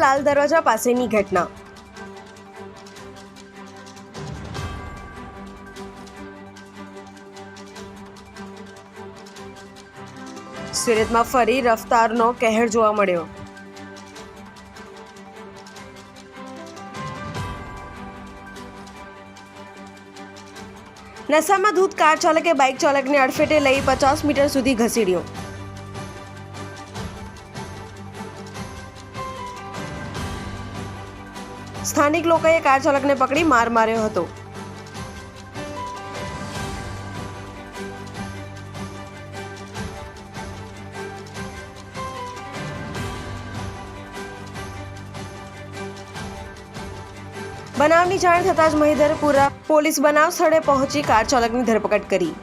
લાલ દરવાજા પાસેની ઘટના। સુરતમાં ફરી રફતારનો કહેર જોવા મળ્યો। નશામાં ધૂત કાર ચાલકે બાઇક ચાલકને અડફેટે લઈ 50 મીટર સુધી ઘસીડ્યો। સ્થાનિક લોકોએ કાર ચાલકને પકડી માર માર્યો હતો। બનાવની જાણ થતાં જ મહિધરપુરા પોલીસ બનાવ સ્થળે પહોંચી કાર ચાલકની ધરપકડ કરી।